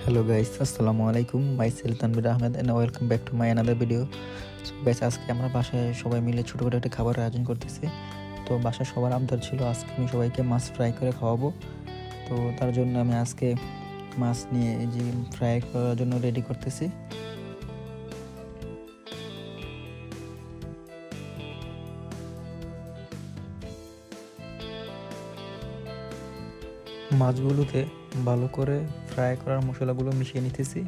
Hello guys, আসসালামু আলাইকুম। Myself Tanvir Ahmed and welcome back to my another video. So guys, আজকে আমরা বাসায় সবাই মিলে ছোটখাটো একটা খাবারের আয়োজন করতেছি। তো বাসায় সবার আবদার ছিল আজকে আমি সবাইকে মাছ ফ্রাই করে খাওয়াবো। তো তার জন্য আমি আজকে মাছ নিয়ে এই যে ফ্রাই করার জন্য রেডি করতেছি। মাছগুলোতে ভালো করে ফ্রাই করার মশলাগুলো মিশিয়ে নিতেছি।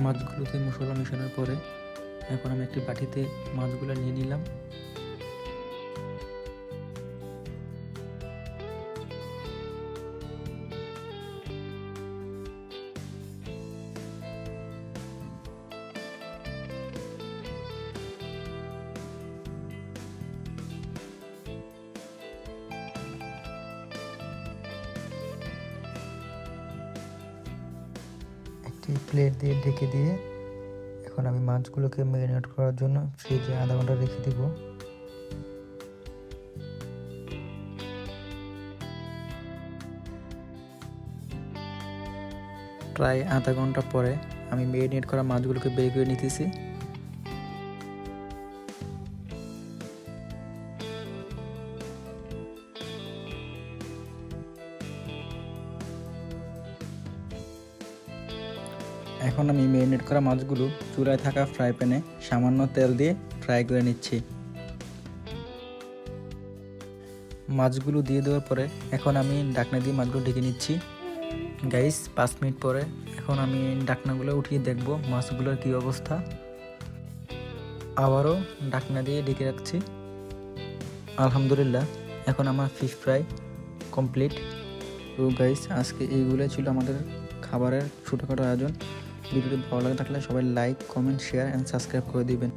মাছগুলোতে মশলা মেশানোর পরে এখন আমি একটি বাটিতে মাছগুলো নিয়ে নিলাম। প্লেট দিয়ে ঢেকে দিয়ে এখন আমি মাছগুলোকে ম্যারিনেট করার জন্য ফ্রিজে আধা ঘন্টা রেখে দিব। প্রায় আধা ঘন্টা পরে আমি ম্যারিনেট করা মাছগুলোকে বের করে নিতেছি। এখন আমি ম্যারিনেট করা মাছগুলো চুলায় থাকা ফ্রাই প্যানে সামান্য তেল দিয়ে ফ্রাই করে নিচ্ছি। মাছগুলো দিয়ে দেওয়ার পরে এখন আমি ঢাকনা দিয়ে মাছগুলো ঢেকে নিচ্ছি। গাইস 5 মিনিট পরে এখন আমি ঢাকনাগুলো উঠিয়ে দেখব মাছগুলোর কী অবস্থা। আবারও ঢাকনা দিয়ে ঢেকে রাখছি। আলহামদুলিল্লাহ এখন আমার ফিশ ফ্রাই কমপ্লিট। তো গাইস আজকে এইগুলো ছিল আমাদের খাবারের ছোটোখাটো আয়োজন। ভিডিওটি ভালো লাগে থাকলে সবাই like, comment, share and subscribe করে দিবেন।